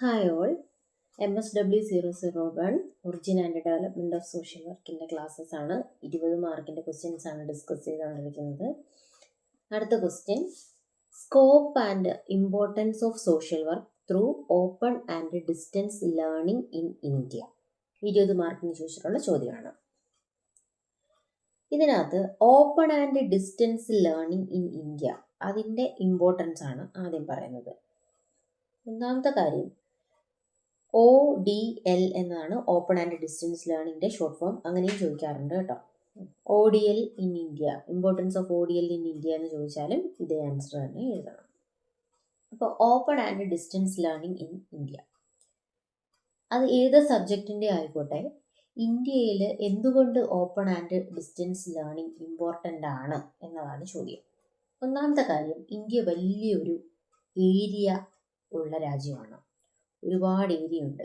Hi all, MSW001 origin and development of social വർക്കിൻ്റെ classes ആണ്. 20 മാർക്കിൻ്റെ ക്വസ്റ്റ്യൻസ് ആണ് ഡിസ്കസ് ചെയ്തുകൊണ്ടിരിക്കുന്നത്. അടുത്ത question, scope and importance of social work through open and distance learning in India. 20 മാർക്കിന് ചോദിച്ചിട്ടുള്ള ചോദ്യമാണ്. ഇതിനകത്ത് open and distance learning in India, അതിൻ്റെ ഇമ്പോർട്ടൻസ് ആണ് ആദ്യം പറയുന്നത്. ഒന്നാമത്തെ കാര്യം, ODL എന്നതാണ് ഓപ്പൺ ആൻഡ് ഡിസ്റ്റൻസ് ലേണിംഗിൻ്റെ ഷോർട്ട് ഫോം. അങ്ങനെയും ചോദിക്കാറുണ്ട് കേട്ടോ. ODL in India, importance of ODL in India എന്ന് ചോദിച്ചാലും ഇതേ ആൻസർ തന്നെ എഴുതണം. അപ്പോൾ open and distance learning in India, അത് ഏത് സബ്ജക്റ്റിൻ്റെ ആയിക്കോട്ടെ, ഇന്ത്യയിൽ എന്തുകൊണ്ട് open and distance learning important ആണ് എന്നതാണ് ചോദ്യം. ഒന്നാമത്തെ കാര്യം, ഇന്ത്യ വലിയൊരു ഏരിയ ഉള്ള രാജ്യമാണ്. ഒരുപാട് ഏരിയ ഉണ്ട്.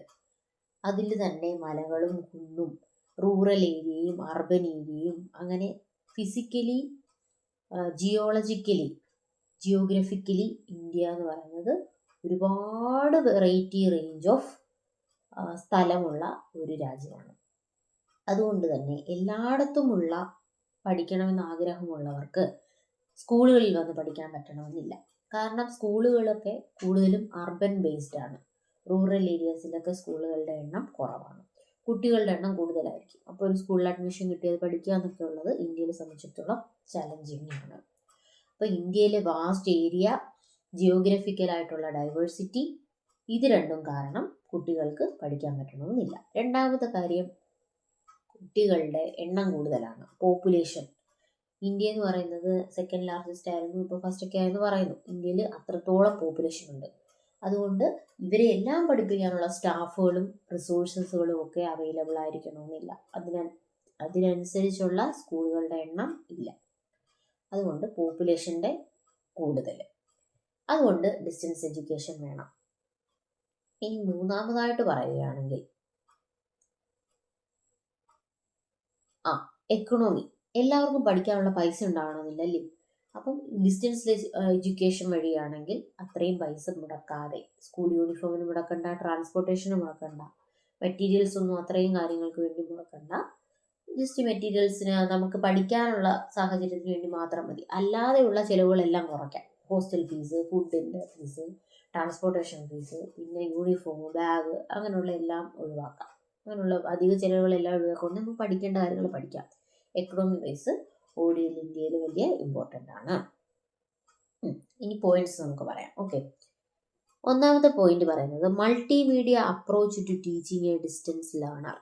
അതിൽ തന്നെ മലകളും കുന്നും, റൂറൽ ഏരിയയും അർബൻ ഏരിയയും, അങ്ങനെ ഫിസിക്കലി ജിയോഗ്രഫിക്കലി ഇന്ത്യ എന്ന് പറയുന്നത് ഒരുപാട് വെറൈറ്റി റേഞ്ച് ഓഫ് സ്ഥലമുള്ള ഒരു രാജ്യമാണ്. അതുകൊണ്ട് തന്നെ എല്ലായിടത്തുമുള്ള പഠിക്കണമെന്ന് ആഗ്രഹമുള്ളവർക്ക് സ്കൂളുകളിൽ വന്ന് പഠിക്കാൻ പറ്റണമെന്നില്ല. കാരണം സ്കൂളുകളൊക്കെ കൂടുതലും അർബൻ ബേസ്ഡ് ആണ്. റൂറൽ ഏരിയാസിലൊക്കെ സ്കൂളുകളുടെ എണ്ണം കുറവാണ്, കുട്ടികളുടെ എണ്ണം കൂടുതലായിരിക്കും. അപ്പോൾ ഒരു സ്കൂളിൽ അഡ്മിഷൻ കിട്ടിയത് പഠിക്കുക എന്നൊക്കെ ഉള്ളത് ഇന്ത്യയെ സംബന്ധിച്ചിടത്തോളം ചലഞ്ചിങ് ആണ്. അപ്പോൾ ഇന്ത്യയിലെ വാസ്റ്റ് ഏരിയ, ജിയോഗ്രഫിക്കലായിട്ടുള്ള ഡൈവേഴ്സിറ്റി, ഇത് രണ്ടും കാരണം കുട്ടികൾക്ക് പഠിക്കാൻ പറ്റണമെന്നില്ല. രണ്ടാമത്തെ കാര്യം, കുട്ടികളുടെ എണ്ണം കൂടുതലാണ്. പോപ്പുലേഷൻ, ഇന്ത്യ എന്ന് പറയുന്നത് സെക്കൻഡ് ലാർജസ്റ്റ് ആയിരുന്നു, ഇപ്പോൾ ഫസ്റ്റ് ഒക്കെ ആയെന്ന് പറയുന്നു. ഇന്ത്യയിൽ അത്രത്തോളം പോപ്പുലേഷൻ ഉണ്ട്. അതുകൊണ്ട് ഇവരെ എല്ലാം പഠിപ്പിക്കാനുള്ള സ്റ്റാഫുകളും റിസോഴ്സസുകളും ഒക്കെ അവൈലബിൾ ആയിരിക്കണമെന്നില്ല. അതിനനുസരിച്ചുള്ള സ്കൂളുകളുടെ എണ്ണം ഇല്ല. അതുകൊണ്ട് പോപ്പുലേഷൻ്റെ കൂടുതൽ, അതുകൊണ്ട് ഡിസ്റ്റൻസ് എഡ്യൂക്കേഷൻ വേണം. ഇനി മൂന്നാമതായിട്ട് പറയുകയാണെങ്കിൽ എക്കണോമി, എല്ലാവർക്കും പഠിക്കാനുള്ള പൈസ ഉണ്ടാവണമെന്നില്ല അല്ലേ. അപ്പം ഡിസ്റ്റൻസ് എഡ്യൂക്കേഷൻ വഴിയാണെങ്കിൽ അത്രയും പൈസ മുടക്കാതെ, സ്കൂൾ യൂണിഫോമിന് മുടക്കണ്ട, ട്രാൻസ്പോർട്ടേഷന് മുടക്കണ്ട, മെറ്റീരിയൽസ് ഒന്നും അത്രയും കാര്യങ്ങൾക്ക് വേണ്ടി മുടക്കണ്ട. ജസ്റ്റ് മെറ്റീരിയൽസിന് നമുക്ക് പഠിക്കാനുള്ള സാഹചര്യത്തിന് വേണ്ടി മാത്രം മതി. അല്ലാതെയുള്ള ചിലവുകളെല്ലാം കുറയ്ക്കാം. ഹോസ്റ്റൽ ഫീസ്, ഫുഡിൻ്റെ ഫീസ്, ട്രാൻസ്പോർട്ടേഷൻ ഫീസ്, പിന്നെ യൂണിഫോം, ബാഗ്, അങ്ങനെയുള്ള എല്ലാം ഒഴിവാക്കാം. അങ്ങനെയുള്ള അധിക ചിലവുകളെല്ലാം ഒഴിവാക്കൊണ്ട് നമുക്ക് പഠിക്കേണ്ട കാര്യങ്ങൾ പഠിക്കാം. എക്കണോമി വൈസ് ODL ഇന്ത്യയിൽ വലിയ ഇമ്പോർട്ടൻ്റ് ആണ്. ഇനി പോയിന്റ്സ് നമുക്ക് പറയാം. ഓക്കെ, ഒന്നാമത്തെ പോയിന്റ് പറയുന്നത് multimedia approach to teaching a distance learner.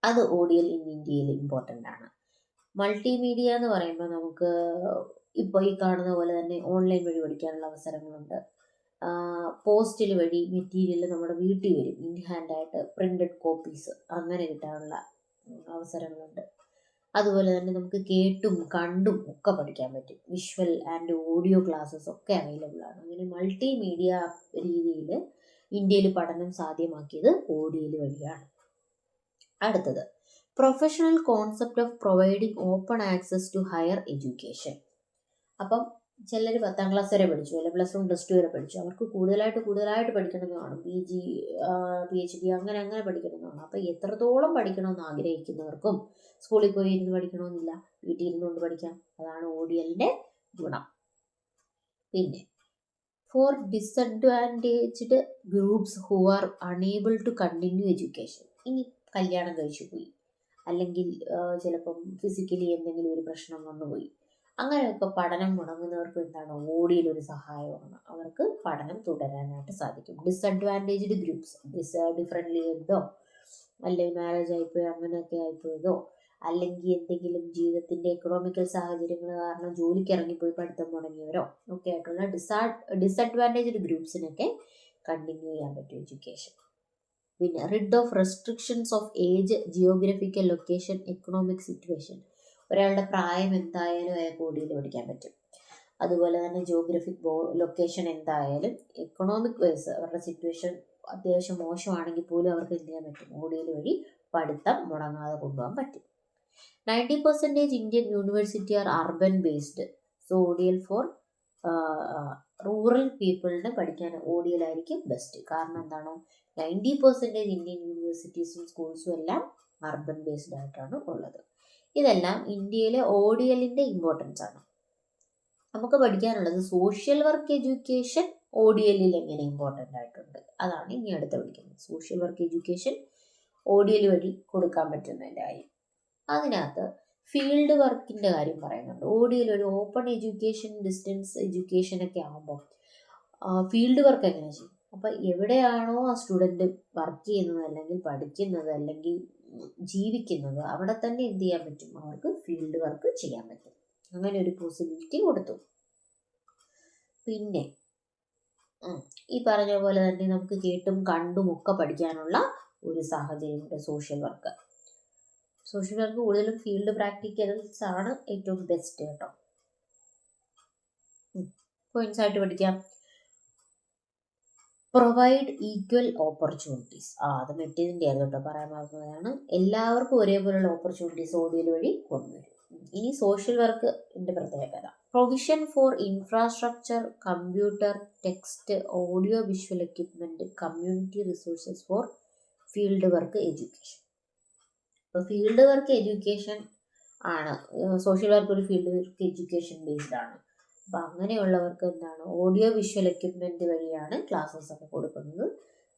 അത് ODL ഇൻ ഇന്ത്യയിൽ ഇമ്പോർട്ടൻ്റ് ആണ്. മൾട്ടിമീഡിയ എന്ന് പറയുമ്പോൾ നമുക്ക് ഇപ്പോൾ ഈ കാണുന്ന പോലെ തന്നെ ഓൺലൈൻ വഴി പഠിക്കാനുള്ള അവസരങ്ങളുണ്ട്. പോസ്റ്റൽ വഴി മെറ്റീരിയൽ നമ്മുടെ വീട്ടിൽ വരും, ഇൻ ഹാൻഡായിട്ട് പ്രിന്റഡ് കോപ്പീസ് അങ്ങനെ കിട്ടാനുള്ള അവസരങ്ങളുണ്ട്. അതുപോലെ തന്നെ നമുക്ക് കേട്ടും കണ്ടും ഒക്കെ പഠിക്കാൻ പറ്റും. വിഷ്വൽ ആൻഡ് ഓഡിയോ ക്ലാസ്സസ് ഒക്കെ അവൈലബിൾ ആണ്. അങ്ങനെ മൾട്ടിമീഡിയ രീതിയിൽ ഇന്ത്യയിൽ പഠനം സാധ്യമാക്കിയത് ODL വഴിയാണ്. അടുത്തത്, professional concept of providing open access to higher education. അപ്പം ചിലർ 10ാം ക്ലാസ് വരെ പഠിച്ചു, അല്ലെങ്കിൽ +1 +2 വരെ പഠിച്ചു. അവർക്ക് കൂടുതലായിട്ട് പഠിക്കണമെന്ന് കാണും. PG PhD അങ്ങനെ പഠിക്കണമെന്നാണ്. അപ്പോൾ എത്രത്തോളം പഠിക്കണമെന്ന് ആഗ്രഹിക്കുന്നവർക്കും സ്കൂളിൽ പോയി ഇരുന്ന് പഠിക്കണമെന്നില്ല, വീട്ടിൽ ഇരുന്നുകൊണ്ട് പഠിക്കാം. അതാണ് ODLൻ്റെ ഗുണം. പിന്നെ for disadvantaged groups who are unable to continue education. ഇനി കല്യാണം കഴിച്ചു പോയി, അല്ലെങ്കിൽ ചിലപ്പം ഫിസിക്കലി എന്തെങ്കിലും ഒരു പ്രശ്നം വന്നുപോയി, അങ്ങനെയൊക്കെ പഠനം മുടങ്ങുന്നവർക്ക് എന്താണ് ODL ഒരു സഹായമാണ്. അവർക്ക് പഠനം തുടരാനായിട്ട് സാധിക്കും. ഡിസഡ്വാൻറ്റേജ്ഡ് ഗ്രൂപ്പ്സ്, ഡിഫറൻ്റ്ലി എബ്ഡോ, അല്ലെങ്കിൽ മാരേജ് ആയിപ്പോയോ അങ്ങനെയൊക്കെ ആയിപ്പോയതോ, അല്ലെങ്കിൽ എന്തെങ്കിലും ജീവിതത്തിൻ്റെ എക്കണോമിക്കൽ സാഹചര്യങ്ങൾ കാരണം ജോലിക്ക് ഇറങ്ങിപ്പോയി പഠിത്തം മുടങ്ങിയവരോ ഒക്കെ ആയിട്ടുള്ള ഡിസഡ്വാൻറ്റേജ്ഡ് ഗ്രൂപ്പ്സിനൊക്കെ കണ്ടിന്യൂ ചെയ്യാൻ പറ്റും എഡ്യൂക്കേഷൻ. പിന്നെ rid of restrictions of age, geographical location, economic situation. ഒരാളുടെ പ്രായം എന്തായാലും അയാൾക്ക് ODL പഠിക്കാൻ പറ്റും. അതുപോലെ തന്നെ ജിയോഗ്രഫിക് ലൊക്കേഷൻ എന്തായാലും, എക്കണോമിക് വൈസ് അവരുടെ സിറ്റുവേഷൻ അത്യാവശ്യം മോശമാണെങ്കിൽ പോലും അവർക്ക് എന്ത് ചെയ്യാൻ പറ്റും, ODL വഴി പഠിത്തം മുടങ്ങാതെ കൊണ്ടുപോകാൻ പറ്റും. 90% Indian university are urban based. So ODL for rural പീപ്പിളിന് പഠിക്കാൻ ODL ആയിരിക്കും ബെസ്റ്റ്. കാരണം എന്താണ്, 90% ഇന്ത്യൻ യൂണിവേഴ്സിറ്റീസും സ്കൂൾസും എല്ലാം അർബൻ ബേസ്ഡ് ആയിട്ടാണ് ഉള്ളത്. ഇതെല്ലാം ഇന്ത്യയിലെ ODLന്റെ ഇമ്പോർട്ടൻസ് ആണ്. നമുക്ക് പഠിക്കാനുള്ളത് സോഷ്യൽ വർക്ക് എഡ്യൂക്കേഷൻ ODLൽ എങ്ങനെ ഇമ്പോർട്ടൻ്റ് ആയിട്ടുണ്ട്, അതാണ് ഇനി അടുത്ത് പഠിക്കുന്നത്. സോഷ്യൽ വർക്ക് എഡ്യൂക്കേഷൻ ODL വഴി കൊടുക്കാൻ പറ്റുന്നതിൻ്റെ കാര്യം. അതിനകത്ത് ഫീൽഡ് വർക്കിൻ്റെ കാര്യം പറയുന്നുണ്ട്. ODL ഒരു ഓപ്പൺ എഡ്യൂക്കേഷൻ, ഡിസ്റ്റൻസ് എഡ്യൂക്കേഷൻ ഒക്കെ ആകുമ്പോൾ ഫീൽഡ് വർക്ക് എങ്ങനെ ചെയ്യും? അപ്പം എവിടെയാണോ ആ സ്റ്റുഡൻറ്റ് വർക്ക് ചെയ്യുന്നത്, അല്ലെങ്കിൽ പഠിക്കുന്നത്, അല്ലെങ്കിൽ ജീവിക്കുന്നത്, അവിടെ തന്നെ എന്ത് ചെയ്യാൻ പറ്റും, അവർക്ക് ഫീൽഡ് വർക്ക് ചെയ്യാൻ പറ്റും. അങ്ങനെ ഒരു പോസിബിലിറ്റി കൊടുത്തു. പിന്നെ ഈ പറഞ്ഞ പോലെ തന്നെ നമുക്ക് കേട്ടും കണ്ടും ഒക്കെ പഠിക്കാനുള്ള ഒരു സാഹചര്യമുണ്ട് സോഷ്യൽ വർക്ക്. സോഷ്യൽ വർക്ക് കൂടുതലും ഫീൽഡ് പ്രാക്ടിക്കൽസ് ആണ് ഏറ്റവും ബെസ്റ്റ് കേട്ടോ. പോയിന്റ്സ് ആയിട്ട് പഠിക്കാം. Provide equal opportunities. അത് മെറ്റീരിയലിൻ്റെ ആയിരുന്നു കേട്ടോ, പറയാൻ മറന്നതാണ്. എല്ലാവർക്കും ഒരേപോലെയുള്ള ഓപ്പർച്യൂണിറ്റീസ് ODL വഴി കൊണ്ടുവരും. ഇനി സോഷ്യൽ വർക്കിൻ്റെ പ്രത്യേകത, provision for infrastructure, computer, text, audio visual equipment, community resources four field work education. ഇപ്പോൾ ഫീൽഡ് വർക്ക് എഡ്യൂക്കേഷൻ ആണ്, സോഷ്യൽ വർക്ക് ഒരു ഫീൽഡ് വർക്ക് എഡ്യൂക്കേഷൻ ബേസ്ഡ് ആണ്. അപ്പോൾ അങ്ങനെയുള്ളവർക്ക് എന്താണ്, ഓഡിയോ വിഷ്വൽ എക്യുപ്മെൻറ്റ് വഴിയാണ് ക്ലാസ്സസ് ഒക്കെ കൊടുക്കുന്നത്.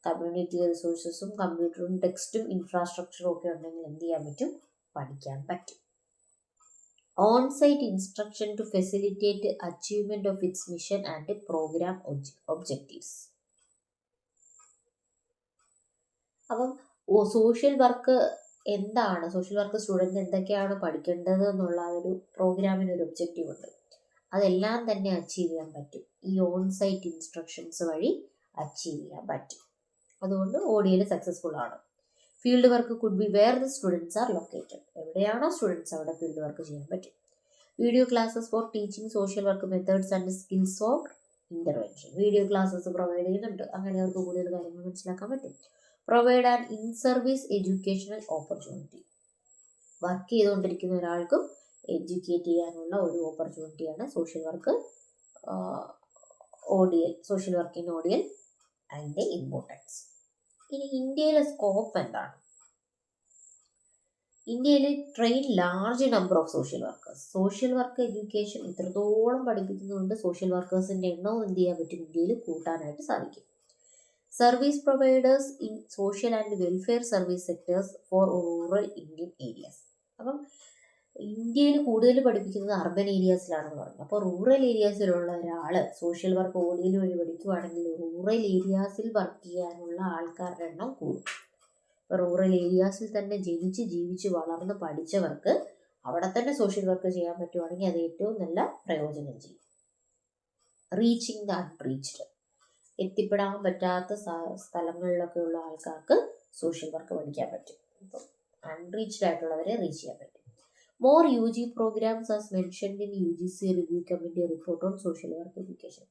കമ്മ്യൂണിറ്റി റിസോഴ്സസും കമ്പ്യൂട്ടറും ടെക്സ്റ്റും ഇൻഫ്രാസ്ട്രക്ചറും ഒക്കെ ഉണ്ടെങ്കിൽ എന്ത് ചെയ്യാൻ പറ്റും, പഠിക്കാൻ പറ്റും. On site instruction to facilitate achievement of its mission and programme objectives. അപ്പം സോഷ്യൽ വർക്ക് എന്താണ്, സോഷ്യൽ വർക്ക് സ്റ്റുഡൻറ്റ് എന്തൊക്കെയാണ് പഠിക്കേണ്ടത് എന്നുള്ള ഒരു പ്രോഗ്രാമിന് ഒരു ഒബ്ജക്റ്റീവ് ഉണ്ട്. അതെല്ലാം തന്നെ അച്ചീവ് ചെയ്യാൻ പറ്റും, ഈ ഓൺ സൈറ്റ് ഇൻസ്ട്രക്ഷൻസ് വഴി അച്ചീവ് ചെയ്യാൻ പറ്റും. അതുകൊണ്ട് ODL സക്സസ്ഫുൾ ആണ്. Field work could be where the students are located. എവിടെയാണോ സ്റ്റുഡൻസ് അവിടെ ഫീൽഡ് വർക്ക് ചെയ്യാൻ പറ്റും. Video classes for teaching social work methods and skills of intervention. Video classes provide ചെയ്യുന്നുണ്ട്, അങ്ങനെ അവർക്ക് കൂടുതൽ കാര്യങ്ങൾ മനസ്സിലാക്കാൻ പറ്റും. Provide and in service educational opportunity. Work ചെയ്തുകൊണ്ടിരിക്കുന്ന ഒരാൾക്കും എഡ്യൂക്കേറ്റ് ചെയ്യാനുള്ള ഒരു ഓപ്പർച്യൂണിറ്റിയാണ് social work, ODL, social work in ODL അതിൻ്റെ ഇമ്പോർട്ടൻസ്. ഇനി ഇന്ത്യയിലെ സ്കോപ്പ് എന്താണ്? ഇന്ത്യയിൽ train large number of social workers. Social work education ഇത്രത്തോളം പഠിപ്പിക്കുന്നതുകൊണ്ട് സോഷ്യൽ വർക്കേഴ്സിൻ്റെ എണ്ണവും എന്ത് ചെയ്യാൻ പറ്റും, ഇന്ത്യയിൽ കൂട്ടാനായിട്ട് സാധിക്കും. Service providers in social and welfare service sectors four rural Indian areas. അപ്പം ഇന്ത്യയിൽ കൂടുതൽ പഠിപ്പിക്കുന്നത് അർബൻ ഏരിയാസിലാണെന്ന് പറഞ്ഞു. അപ്പോൾ റൂറൽ ഏരിയാസിലുള്ള ഒരാൾ സോഷ്യൽ വർക്ക് ODL വഴി പഠിക്കുവാണെങ്കിൽ റൂറൽ ഏരിയാസിൽ വർക്ക് ചെയ്യാനുള്ള ആൾക്കാരുടെ എണ്ണം കൂടും. ഇപ്പോൾ റൂറൽ ഏരിയാസിൽ തന്നെ ജനിച്ച് ജീവിച്ച് വളർന്ന് പഠിച്ചവർക്ക് അവിടെ തന്നെ സോഷ്യൽ വർക്ക് ചെയ്യാൻ പറ്റുവാണെങ്കിൽ അത് ഏറ്റവും നല്ല പ്രയോജനം ചെയ്യും. Reaching the unreached. എത്തിപ്പെടാൻ പറ്റാത്ത സ്ഥലങ്ങളിലൊക്കെ ഉള്ള ആൾക്കാർക്ക് സോഷ്യൽ വർക്ക് പഠിക്കാൻ പറ്റും. ഇപ്പം അൺറീച്ച്ഡ് ആയിട്ടുള്ളവരെ റീച്ച് ചെയ്യാൻ പറ്റും. More UG programs as mentioned in UGC Review Committee report on social work education.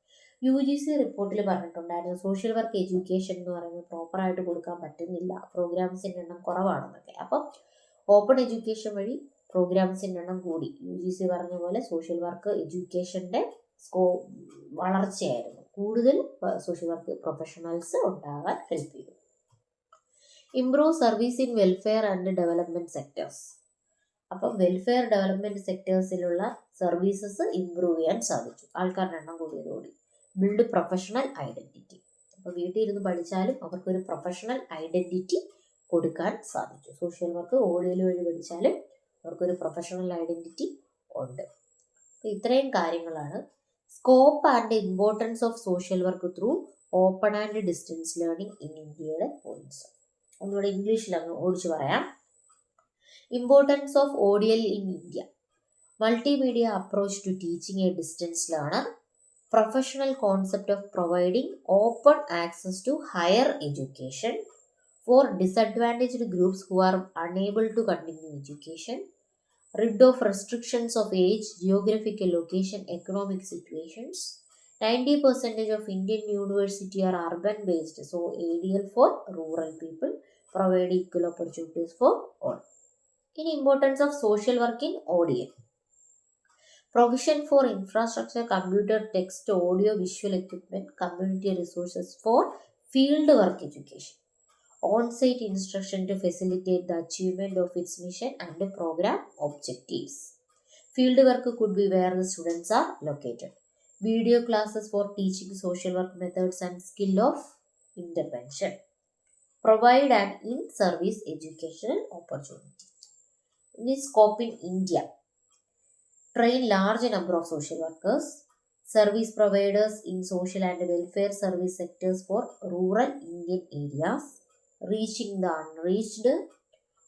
UGC റിപ്പോർട്ടിൽ പറഞ്ഞിട്ടുണ്ടായിരുന്നു സോഷ്യൽ വർക്ക് എഡ്യൂക്കേഷൻ എന്ന് പറയുന്നത് പ്രോപ്പറായിട്ട് കൊടുക്കാൻ പറ്റുന്നില്ല, പ്രോഗ്രാംസിൻ്റെ എണ്ണം കുറവാണെന്നൊക്കെ. അപ്പം ഓപ്പൺ എഡ്യൂക്കേഷൻ വഴി പ്രോഗ്രാംസിൻ്റെ എണ്ണം കൂടി. UGC പറഞ്ഞ പോലെ സോഷ്യൽ വർക്ക് എഡ്യൂക്കേഷൻ്റെ വളർച്ചയായിരുന്നു, കൂടുതൽ സോഷ്യൽ വർക്ക് പ്രൊഫഷണൽസ് ഉണ്ടാകാൻ ഹെൽപ്പ് ചെയ്തു. Improve service in welfare and development sectors. അപ്പം വെൽഫെയർ ഡെവലപ്മെൻറ്റ് സെക്ടേഴ്സിലുള്ള സർവീസസ് ഇമ്പ്രൂവ് ചെയ്യാൻ സാധിച്ചു, ആൾക്കാരുടെ എണ്ണം കൂടിയതോടെ. Build professional identity. അപ്പോൾ വീട്ടിൽ ഇരുന്ന് പഠിച്ചാലും അവർക്കൊരു പ്രൊഫഷണൽ ഐഡൻറ്റിറ്റി കൊടുക്കാൻ സാധിച്ചു. സോഷ്യൽ വർക്ക് ODL വഴി പഠിച്ചാലും അവർക്കൊരു പ്രൊഫഷണൽ ഐഡൻറ്റിറ്റി ഉണ്ട്. അപ്പോൾ ഇത്രയും കാര്യങ്ങളാണ് scope and importance of social work through open and distance learning in ഇന്ത്യയുടെ പോയിന്റ്സ്. ഒന്നുകൂടെ ഇംഗ്ലീഷിൽ അങ്ങ് ഓടിച്ചു പറയാം. Importance of ODL in India. Multimedia approach to teaching a distance learner. Professional concept of providing open access to higher education for disadvantaged groups who are unable to continue education. Rid of restrictions of age, geographical location, economic situations. 90% of Indian university are urban based, so ADL for rural people. Provide equal opportunities for all. In importance of social work in ODL. Provision for infrastructure, computer, text, audio, visual equipment, community resources for field work education. On-site instruction to facilitate the achievement of its mission and program objectives. Field work could be where the students are located. Video classes for teaching social work methods and skill of intervention. Provide an in-service educational opportunity. In the scope in India, train large number of social workers, service providers in social and welfare service sectors for rural Indian areas, reaching the unreached.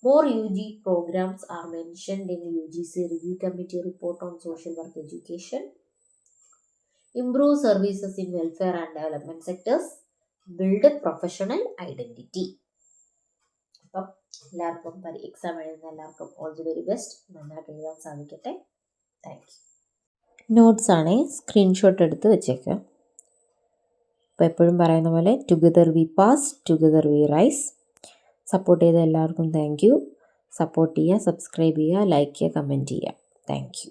More UG programs are mentioned in UGC Review Committee report on social work education. Improve services in welfare and development sectors. Build professional identity. അപ്പം എല്ലാവർക്കും exam എഴുതുന്ന എല്ലാവർക്കും all the very best. നന്നായിട്ട് എഴുതാൻ സാധിക്കട്ടെ. Thank you. Notes ആണേ, screenshot എടുത്ത് വെച്ചേക്കുക. അപ്പോൾ എപ്പോഴും പറയുന്ന പോലെ together we pass, together we rise. Support ചെയ്ത എല്ലാവർക്കും താങ്ക് യു. സപ്പോർട്ട് ചെയ്യുക, സബ്സ്ക്രൈബ് ചെയ്യുക, ലൈക്ക് ചെയ്യുക, കമൻറ്റ് ചെയ്യുക. Thank U.